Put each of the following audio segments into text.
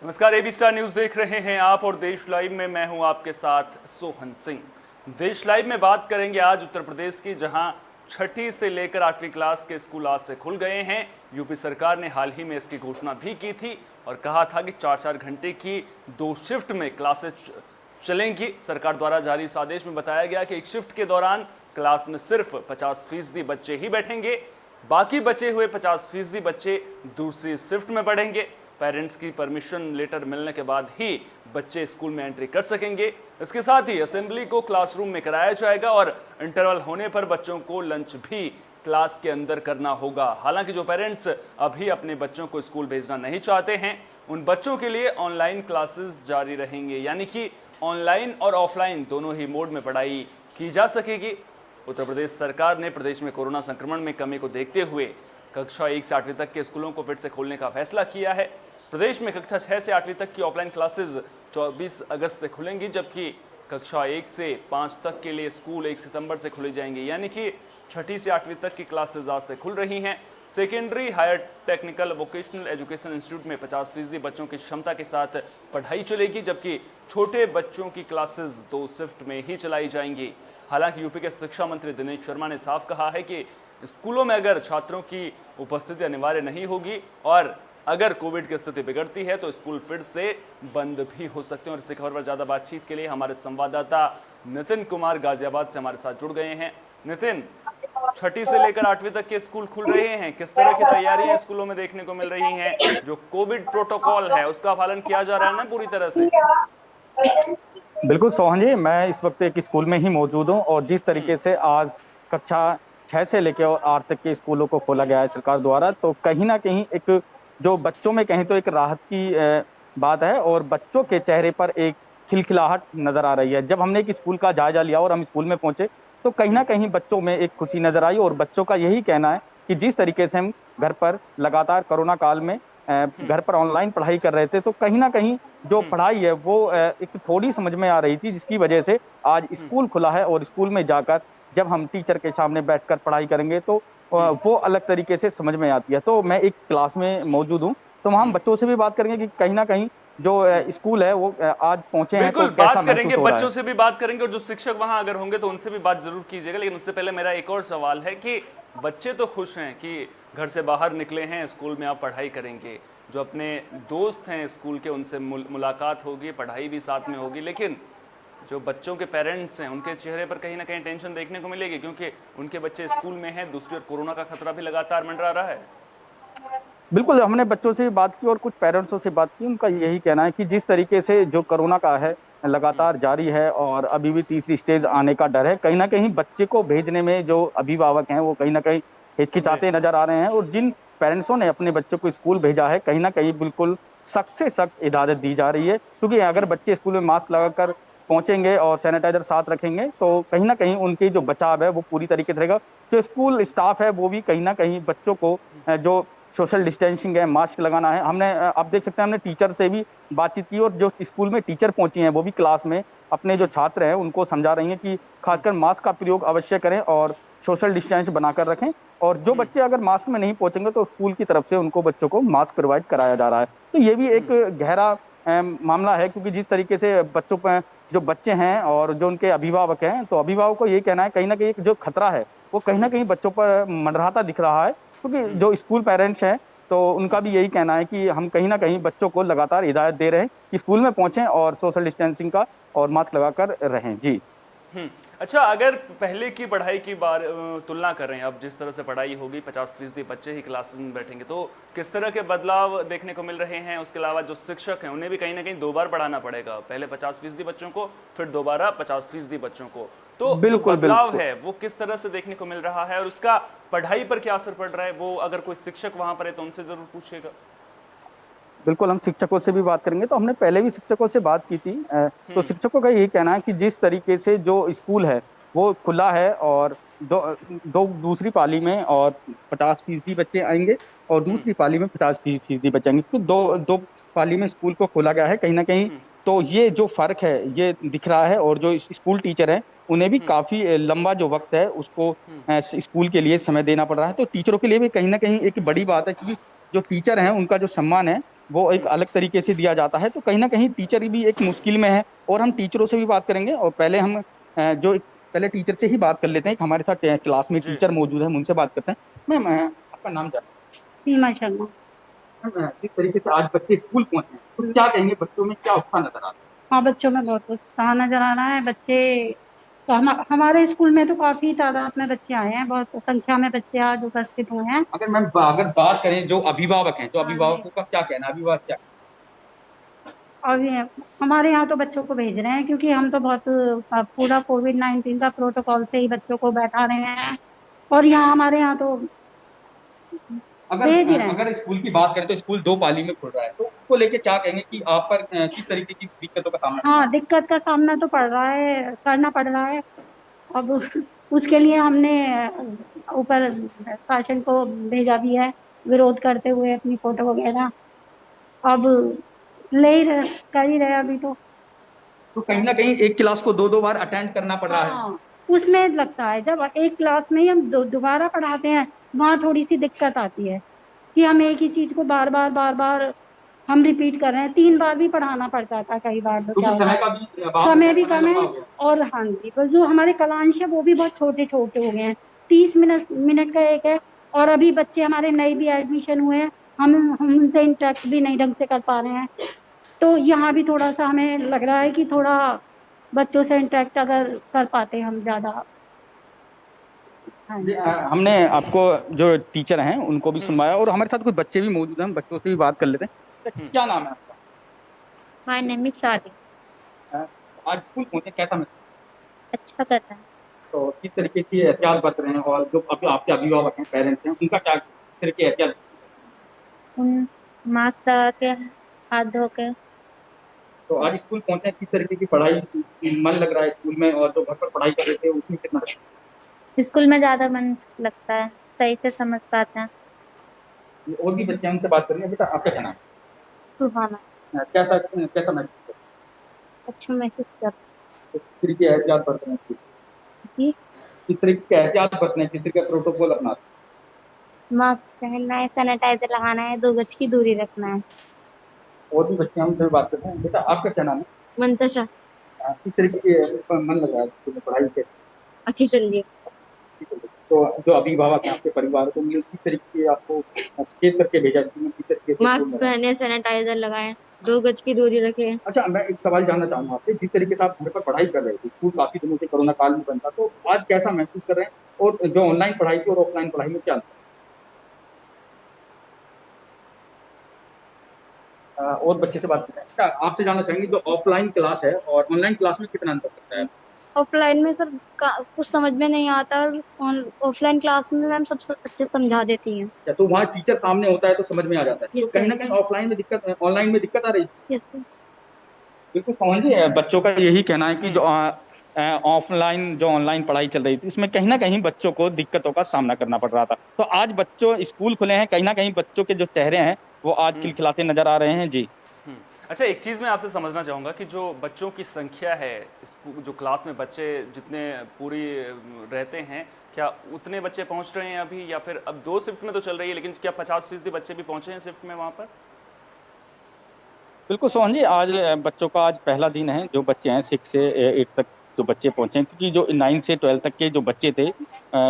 नमस्कार, AB star news देख रहे हैं आप और देश लाइव में मैं हूं आपके साथ सोहन सिंह। देश लाइव में बात करेंगे आज उत्तर प्रदेश की, जहां छठी से लेकर 8वीं क्लास के स्कूल आज से खुल गए हैं। यूपी सरकार ने हाल ही में इसकी घोषणा भी की थी और कहा था कि 4-4 घंटे की 2 शिफ्ट में क्लासेस चलेंगी। सरकार द्वारा जारी इस आदेश में बताया गया कि एक शिफ्ट के दौरान क्लास में सिर्फ 50% बच्चे ही बैठेंगे, बाकी बचे हुए 50% बच्चे दूसरी शिफ्ट में पढ़ेंगे। पेरेंट्स की परमिशन लेटर मिलने के बाद ही बच्चे स्कूल में एंट्री कर सकेंगे। इसके साथ ही असेंबली को क्लासरूम में कराया जाएगा और इंटरवल होने पर बच्चों को लंच भी क्लास के अंदर करना होगा। हालांकि जो पेरेंट्स अभी अपने बच्चों को स्कूल भेजना नहीं चाहते हैं, उन बच्चों के लिए ऑनलाइन क्लासेस जारी रहेंगे, यानी कि ऑनलाइन और ऑफलाइन दोनों ही मोड में पढ़ाई की जा सकेगी। उत्तर प्रदेश सरकार ने प्रदेश में कोरोना संक्रमण में कमी को देखते हुए कक्षा 1 से 8वीं तक के स्कूलों को फिर से खोलने का फैसला किया है। प्रदेश में कक्षा 6 से 8वीं तक की ऑफलाइन क्लासेस 24 अगस्त से खुलेंगी, जबकि कक्षा 1 से 5 तक के लिए स्कूल 1 सितंबर से खुले जाएंगे, यानी कि छठी से 8वीं तक की क्लासेस आज से खुल रही हैं। Secondary, higher technical, vocational education institute में 50% बच्चों की क्षमता के साथ पढ़ाई चलेगी, जबकि छोटे बच्चों की क्लासेस 2 शिफ्ट में ही चलाई जाएंगी। हालांकि यूपी के शिक्षा मंत्री दिनेश शर्मा ने साफ कहा है कि स्कूलों में अगर छात्रों की उपस्थिति अनिवार्य नहीं होगी और अगर कोविड की स्थिति बिगड़ती है तो स्कूल फिर से बंद भी हो सकते हैं। और इसी खबर पर ज़्यादा बातचीत के लिए हमारे संवाददाता नितिन कुमार गाजियाबाद से हमारे साथ जुड़ गए हैं। नितिन, छठी से लेकर 8वीं तक के स्कूल खुल रहे हैं, किस तरह की तैयारियां स्कूलों में देखने को मिल रही हैं? जो कोविड प्रोटोकॉल है उसका पालन किया जा रहा है ना पूरी तरह से? बिल्कुल सोहन जी, मैं इस वक्त एक स्कूल में ही मौजूद हूँ और जिस तरीके से आज कक्षा 6 से लेकर और 8 तक के स्कूलों को खोला गया है सरकार द्वारा, तो कहीं ना कहीं एक जो बच्चों में कहीं तो एक राहत की बात है और बच्चों के चेहरे पर एक खिलखिलाहट नजर आ रही है। जब हमने एक स्कूल का जायजा लिया और हम स्कूल में पहुंचे तो कहीं ना कहीं बच्चों में एक खुशी नजर आई और बच्चों का यही कहना है कि जिस तरीके से हम घर पर लगातार कोरोना काल में घर पर ऑनलाइन पढ़ाई कर रहे थे, तो कहीं ना कहीं जो पढ़ाई है वो एक थोड़ी समझ में आ रही थी, जिसकी वजह से आज स्कूल खुला है और स्कूल में जाकर जब हम टीचर के सामने बैठकर पढ़ाई करेंगे तो वो अलग तरीके से समझ में आती है। तो मैं एक क्लास में मौजूद हूँ, तो वहाँ हम बच्चों से भी बात करेंगे कि कहीं ना कहीं जो स्कूल है वो आज पहुंचे हैं तो बिल्कुल कैसा बात करेंगे, महसूस हो रहा बच्चों है। से भी बात करेंगे और जो शिक्षक वहां अगर होंगे तो उनसे भी बात जरूर कीजिएगा। लेकिन उससे पहले मेरा एक और सवाल है कि बच्चे तो खुश हैं कि घर से बाहर निकले हैं, स्कूल में आप पढ़ाई करेंगे, जो अपने दोस्त हैं स्कूल के उनसे मुलाकात होगी, पढ़ाई भी साथ में होगी, लेकिन जो बच्चों के पेरेंट्स हैं उनके चेहरे पर कहीं ना कहीं टेंशन देखने को मिलेगी, क्योंकि उनके बच्चे स्कूल में हैं, दूसरी ओर कोरोना का खतरा भी लगातार मंडरा रहा है। बिल्कुल, हमने बच्चों से भी बात की और कुछ पेरेंट्सों से बात की। उनका यही कहना है कि जिस तरीके से जो कोरोना का है लगातार जारी है और अभी भी तीसरी स्टेज आने का डर है, कहीं ना कहीं बच्चे को भेजने में जो अभिभावक हैं वो कहीं ना कहीं जी। हिचकिचाते नजर आ रहे हैं और जिन पेरेंट्सों ने अपने बच्चों को स्कूल भेजा है कहीं ना कहीं बिल्कुल सख्त से सख्त इजाजत दी जा रही है, क्योंकि अगर बच्चे स्कूल में मास्क लगाकर पहुंचेंगे और सैनिटाइजर साथ रखेंगे तो कहीं ना कहीं उनकी जो बचाव है वो पूरी तरीके से रहेगा। जो स्कूल स्टाफ है वो भी कहीं ना कहीं बच्चों को जो सोशल डिस्टेंसिंग है, मास्क लगाना है, हमने आप देख सकते हैं हमने टीचर से भी बातचीत की और जो स्कूल में टीचर पहुंची हैं वो भी क्लास में अपने जो छात्र हैं उनको समझा रही हैं कि खासकर मास्क का प्रयोग अवश्य करें और सोशल डिस्टेंस बनाकर रखें। और जो बच्चे अगर मास्क में नहीं पहुंचेंगे तो स्कूल की तरफ से उनको बच्चों को मास्क प्रोवाइड कराया जा रहा है। तो ये भी एक गहरा मामला है, क्योंकि जिस तरीके से बच्चों पर जो बच्चे हैं और जो उनके अभिभावक हैं, तो अभिभावक को ये कहना है कहीं ना कहीं जो खतरा है वो कहीं ना कहीं बच्चों पर मंडराता दिख रहा है, क्योंकि जो स्कूल पेरेंट्स हैं तो उनका भी यही कहना है कि हम कहीं ना कहीं बच्चों को लगातार हिदायत दे रहे हैं कि स्कूल में पहुंचें और सोशल डिस्टेंसिंग का और मास्क लगाकर रहें। जी अच्छा, अगर पहले की पढ़ाई की तुलना करें, अब जिस तरह से पढ़ाई होगी 50% बच्चे ही क्लासेस में बैठेंगे, तो किस तरह के बदलाव देखने को मिल रहे हैं? उसके अलावा जो शिक्षक हैं उन्हें भी कहीं ना कहीं 2 बार पढ़ाना पड़ेगा, पहले 50% बच्चों को, फिर दोबारा 50% बच्चों को। तो जो बिल्कुल बदलाव बिल्कुल। है वो किस तरह से देखने को मिल रहा है और उसका पढ़ाई पर क्या असर पड़ रहा है, वो अगर कोई शिक्षक वहां पर है तो उनसे जरूर पूछिएगा। बिल्कुल, हम शिक्षकों से भी बात करेंगे, तो हमने पहले भी शिक्षकों से बात की थी। तो शिक्षकों का यही कहना है कि जिस तरीके से जो स्कूल है वो खुला है और दो दूसरी पाली में और 50% बच्चे आएंगे और दूसरी पाली में 50% बच्चे आएंगे, तो दो दो पाली में स्कूल को खोला गया है कहीं ना कहीं। तो ये जो फर्क है ये दिख रहा है और जो स्कूल टीचर हैं उन्हें भी काफी लंबा जो वक्त है उसको स्कूल के लिए समय देना पड़ रहा है। तो टीचरों के लिए भी कहीं ना कहीं एक बड़ी बात है, क्योंकि जो टीचर हैं उनका जो सम्मान है वो एक अलग तरीके से दिया जाता है, तो कहीं न कहीं टीचर भी एक मुश्किल में है। और हम टीचरों से भी बात करेंगे, और पहले हम पहले टीचर से ही बात कर लेते हैं। हमारे साथ क्लास में जी। टीचर मौजूद है, हम उनसे बात करते हैं। मैम, आपका नाम क्या सीमा शर्मा। है? मैम, जिस तरीके से आज बच्चे स्कूल पहुंचे हैं, तो क्या कहेंगे, बच्चों में क्या उत्साह नजर आ रहा है? हाँ, बच्चों में बहुत उत्साह नजर आ रहा है। बच्चे तो हमारे स्कूल में तो काफी तादाद में बच्चे आए हैं, बहुत संख्या में बच्चे आज उपस्थित हुए हैं। अगर बात करें जो अभिभावक हैं, तो हाँ जी। अभिभावकों का क्या कहना है? अभिभावक क्या और ये हमारे यहाँ तो बच्चों को भेज रहे हैं, क्योंकि हम तो बहुत पूरा कोविड-19 का प्रोटोकॉल से ही बच्चों को बैठा रहे हैं, और यहाँ हमारे यहाँ तो अगर भेज ही रहे हैं। अगर स्कूल की बात करें, तो स्कूल 2 पाली में खुल रहा है, तो उसको लेके क्या कहेंगे कि आप पर किस तरीके की दिक्कतों का सामना करना हाँ, दिक्कत का सामना तो पड़ रहा है, करना पड़ रहा है। अब उसके लिए हमने ऊपर शासन को भेजा भी है, विरोध करते हुए अपनी फोटो वगैरह। अब ले ही रहे, कर ही रहे अभी तो। तो कहीं न कहीं एक क्लास को 2-2 बार अटेंड करना पड़ रहा है। हाँ, उसमें लगता है जब एक क्लास में ही हम दोबारा पढ़ाते हैं, वहाँ थोड़ी सी दिक्कत आती है कि हम एक ही चीज को बार बार हम रिपीट कर रहे हैं। 3 बार भी पढ़ाना पड़ता था कई बार, तो क्या क्योंकि हुआ, समय का भी अभाव समय है, भी समय कम लंबा है। हो गया। और हाँ जी, बस जो हमारे कलांश है वो भी बहुत छोटे छोटे हो गए हैं। 30 मिनट का एक है, और अभी बच्चे हमारे नए भी एडमिशन हुए हैं, हम उनसे इंटरेक्ट भी नहीं ढंग से कर पा रहे हैं। तो यहाँ भी थोड़ा सा हमें लग रहा है कि थोड़ा बच्चों से इंटरेक्ट अगर कर पाते हम ज्यादा। हाँ जी, जी। हमने आपको जो टीचर हैं उनको भी सुनवाया, और हमारे साथ कुछ बच्चे भी मौजूद हैं, हम बच्चों से भी बात कर लेते हैं। हम्म। क्या नाम है आपका? माय नेम इज सादी। अ, आज स्कूल पहुंचे, कैसा महसूस? अच्छा कर रहा है। तो किस तरीके की एहतियात बरत रहे हैं, और जो अब आपके अभिभावक हैं, पेरेंट्स हैं, उनका क्या किस तरह की एहतियात? उन मास्क लगा के, हाथ धो के। तो आज स्कूल पहुंचे, किस तरीके की पढ़ाई, मन लग रहा है स्कूल में, और जो घर पर पढ़ाई कर रहे थे उसमें कितना? स्कूल में ज्यादा मन लगता है, सही से समझ पाते हैं। और भी बच्चे हैं, उनसे बात करेंगे। बेटा, आपका क्या नाम सुहाना। है? कैसा कैसा महसूस कर अच्छा महसूस कर। किस तरह की एहतियात बरत रहे हैं? जी। किस तरह की एहतियात बरतने हैं, किस तरह का प्रोटोकॉल अपनाते मास्क पहनना है, सैनिटाइजर लगाना है, 2 गज की दूरी रखना है। हैं? और भी बच्चे हैं, उनसे भी बात करते हैं। बेटा, आपका क्या नाम है? मंतशा। किस तरीके की मन लग रहा है स्कूल में पढ़ाई से? अच्छी चल रही है। तो जो अभिभावक हैं आपके परिवार, तो उन्होंने किस तरीके से आपको सचेत करके भेजा स्कूल में, किस तरीके से मास्क पहने, सैनिटाइजर लगाए, 2 गज की दूरी रखे। अच्छा, मैं एक सवाल जानना चाहूंगा आपसे। जिस तरीके से आप घर पर पढ़ाई कर रहे थे, स्कूल काफी दिनों से कोरोना काल में बंद था, तो आज कैसा महसूस कर रहे हैं? और जो ऑनलाइन पढ़ाई थी और ऑफलाइन पढ़ाई में क्या अंतर है? और बच्चे से बात करते हैं। अच्छा, आपसे जानना चाहेंगे, जो ऑफलाइन क्लास है और ऑनलाइन क्लास में कितना अंतर लगता है? ऑफलाइन में सर कुछ समझ में नहीं आता, और ऑफलाइन क्लास में मैम सबसे अच्छे समझा देती हैं। या तो वहाँ टीचर सामने होता है तो समझ में आ जाता है, तो Yes, कहीं sir. ना कहीं ऑफलाइन में दिक्कत, ऑनलाइन में दिक्कत आ रही है। Yes sir. बिल्कुल समझिए, बच्चों का यही कहना है कि जो हम्म। ऑफलाइन जो ऑनलाइन पढ़ाई चल रही थी, इसमें कहीं ना कहीं बच्चों को दिक्कतों का सामना करना पड़ रहा था। तो आज बच्चों स्कूल खुले हैं, कहीं ना कहीं बच्चों के जो चेहरे हैं वो आज हम्म। खिलखिलाते नजर आ रहे हैं। जी, हम्म। अच्छा, एक चीज़ मैं आपसे समझना चाहूँगा कि जो बच्चों की संख्या है, जो क्लास में बच्चे जितने पूरी रहते हैं, क्या उतने बच्चे पहुँच रहे हैं अभी, या फिर अब 2 शिफ्ट में तो चल रही है, लेकिन क्या 50% बच्चे भी पहुँचे हैं शिफ्ट में वहाँ पर? बिल्कुल सोहन जी, आज बच्चों का आज पहला दिन है। जो बच्चे हैं 6 से 8 तक जो बच्चे पहुंचे हैं, क्योंकि जो 9 से 12 तक के जो बच्चे थे,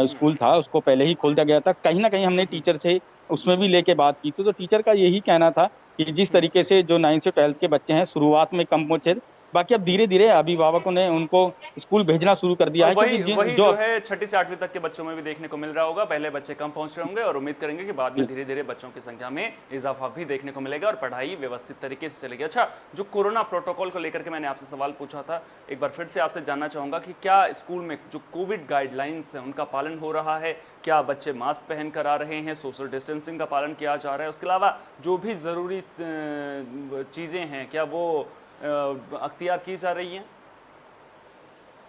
स्कूल था उसको पहले ही खोल दिया गया था। कहीं ना कहीं हमने टीचर से उसमें भी लेके बात की थी, तो टीचर का यही कहना था कि जिस तरीके से जो 9 से 12 के बच्चे हैं शुरुआत में कम पहुंचे, बाकी अब धीरे धीरे अभिभावकों ने उनको स्कूल भेजना शुरू कर दिया और है, क्योंकि वही वही जो जो है 6ठी से 8वीं तक के बच्चों में भी देखने को मिल रहा होगा। पहले बच्चे कम पहुंच रहे होंगे, और उम्मीद करेंगे कि बाद में धीरे धीरे बच्चों की संख्या में इजाफा भी देखने को मिलेगा और पढ़ाई व्यवस्थित तरीके से चलेगी। अच्छा, जो कोरोना प्रोटोकॉल को लेकर के मैंने आपसे सवाल पूछा था, एक बार फिर से आपसे जानना चाहूंगा कि क्या स्कूल में जो कोविड गाइडलाइंस है उनका पालन हो रहा है? क्या बच्चे मास्क पहन कर आ रहे हैं? सोशल डिस्टेंसिंग का पालन किया जा रहा है? उसके अलावा जो भी ज़रूरी चीज़ें हैं, क्या वो अख्तियार की जा रही हैं?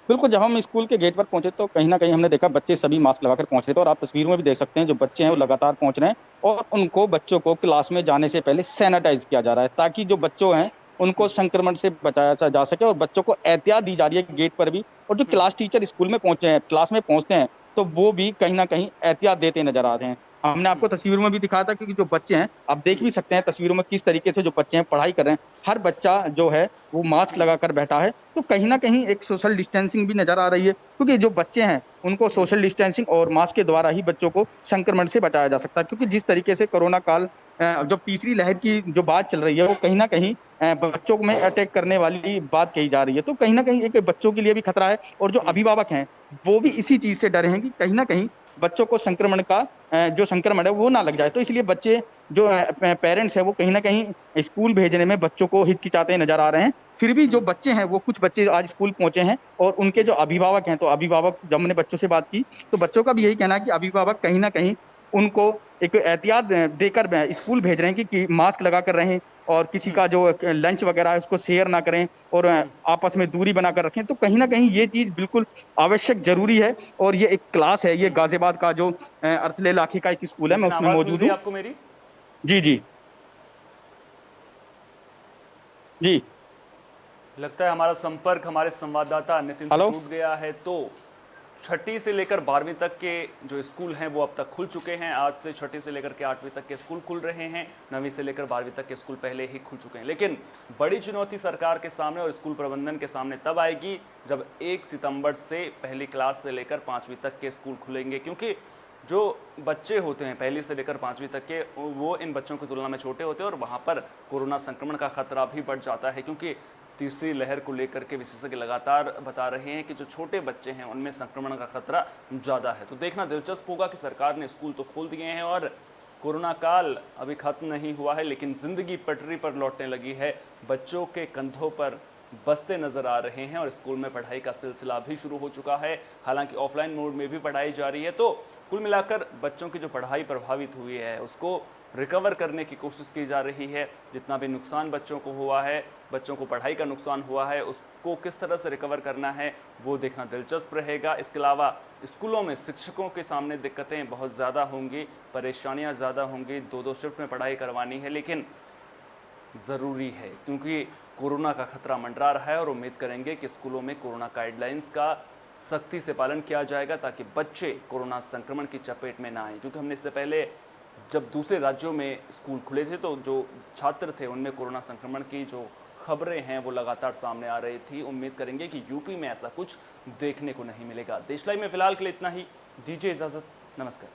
बिल्कुल, जब हम स्कूल के गेट पर पहुंचे, तो कहीं न कहीं हमने देखा बच्चे सभी मास्क लगाकर पहुंच रहे थे, और आप तस्वीरों में भी देख सकते हैं जो बच्चे हैं वो लगातार पहुंच रहे हैं, और उनको बच्चों को क्लास में जाने से पहले सैनिटाइज किया जा रहा है, ताकि जो बच्चों हैं उनको संक्रमण से बचाया जा सके, और बच्चों को एहतियात दी जा रही है गेट पर भी। और जो क्लास टीचर स्कूल में पहुंचे हैं, क्लास में पहुंचते हैं, तो वो भी कहीं न कहीं एहतियात देते नजर आ रहे हैं। हमने आपको तस्वीरों में भी दिखाया था कि जो बच्चे हैं, आप देख भी सकते हैं तस्वीरों में किस तरीके से जो बच्चे हैं पढ़ाई कर रहे हैं। हर बच्चा जो है वो मास्क लगाकर बैठा है, तो कहीं न कहीं एक सोशल डिस्टेंसिंग भी नज़र आ रही है, क्योंकि जो बच्चे हैं उनको सोशल डिस्टेंसिंग और मास्क के द्वारा ही बच्चों को संक्रमण से बचाया जा सकता है। क्योंकि जिस तरीके से कोरोना काल जो तीसरी लहर की जो बात चल रही है, वो कहीं न कहीं बच्चों में अटैक करने वाली बात कही जा रही है। तो कहीं न कहीं एक बच्चों के लिए भी खतरा है, और जो अभिभावक हैं, वो भी इसी चीज़ से डरे हैं कि कहीं न कहीं बच्चों को संक्रमण का जो संक्रमण है वो ना लग जाए। तो इसलिए बच्चे जो पेरेंट्स हैं वो कहीं न कहीं स्कूल भेजने में बच्चों को हिचकिचाते नज़र आ रहे हैं। फिर भी जो बच्चे हैं वो कुछ बच्चे आज स्कूल पहुँचे हैं, और उनके जो अभिभावक हैं, तो अभिभावक जब हमने बच्चों से बात की, तो बच्चों का भी यही कहना है कि अभिभावक कहीं न कहीं उनको एक एहतियात देकर स्कूल भेज रहे हैं कि मास्क लगाकर रहें, और किसी का जो लंच वगैरह है उसको शेयर ना करें, और आपस में दूरी बनाकर रखें। तो कहीं न कहीं ये चीज़ बिल्कुल आवश्यक ज़रूरी है, और ये एक क्लास है, ये गाज़ियाबाद का जो अर्थले इलाके का एक स्कूल है, मैं लेकिन उसमें आवाज़ मिल मौजूद रही है हूँ। आपको मेरी? जी, जी। जी। लगता है हमारा संपर्क हमारे संवाददाता नितिन से हेलो? टूट गया है। तो छठी से लेकर 12वीं तक के जो स्कूल हैं वो अब तक खुल चुके हैं। आज से छठी से लेकर के 8वीं तक के स्कूल खुल रहे हैं। 9वीं से लेकर 12वीं तक के स्कूल पहले ही खुल चुके हैं। लेकिन बड़ी चुनौती सरकार के सामने और स्कूल प्रबंधन के सामने तब आएगी जब 1 सितंबर से पहली क्लास से लेकर 5वीं तक के स्कूल खुलेंगे, क्योंकि जो बच्चे होते हैं पहली से लेकर 5वीं तक के, वो इन बच्चों की तुलना में छोटे होते हैं और वहाँ पर कोरोना संक्रमण का खतरा भी बढ़ जाता है, क्योंकि तीसरी लहर को लेकर के विशेषज्ञ लगातार बता रहे हैं कि जो छोटे बच्चे हैं उनमें संक्रमण का खतरा ज़्यादा है। तो देखना दिलचस्प होगा कि सरकार ने स्कूल तो खोल दिए हैं और कोरोना काल अभी खत्म नहीं हुआ है, लेकिन ज़िंदगी पटरी पर लौटने लगी है। बच्चों के कंधों पर बस्ते नज़र आ रहे हैं और स्कूल में पढ़ाई का सिलसिला भी शुरू हो चुका है। हालांकि ऑफलाइन मोड में भी पढ़ाई जारी है। तो कुल मिलाकर बच्चों की जो पढ़ाई प्रभावित हुई है उसको रिकवर करने की कोशिश की जा रही है। जितना भी नुकसान बच्चों को हुआ है, बच्चों को पढ़ाई का नुकसान हुआ है, उसको किस तरह से रिकवर करना है वो देखना दिलचस्प रहेगा। इसके अलावा स्कूलों में शिक्षकों के सामने दिक्कतें बहुत ज़्यादा होंगी, परेशानियां ज़्यादा होंगी। 2-2 शिफ्ट में पढ़ाई करवानी है, लेकिन ज़रूरी है क्योंकि कोरोना का खतरा मंडरा रहा है और उम्मीद करेंगे कि स्कूलों में कोरोना गाइडलाइंस का सख्ती से पालन किया जाएगा ताकि बच्चे कोरोना संक्रमण की चपेट में ना आए। क्योंकि हमने इससे पहले जब दूसरे राज्यों में स्कूल खुले थे तो जो छात्र थे उनमें कोरोना संक्रमण की जो खबरें हैं वो लगातार सामने आ रही थी। उम्मीद करेंगे कि यूपी में ऐसा कुछ देखने को नहीं मिलेगा। देश लाइव में फिलहाल के लिए इतना ही। दीजिए इजाज़त, नमस्कार।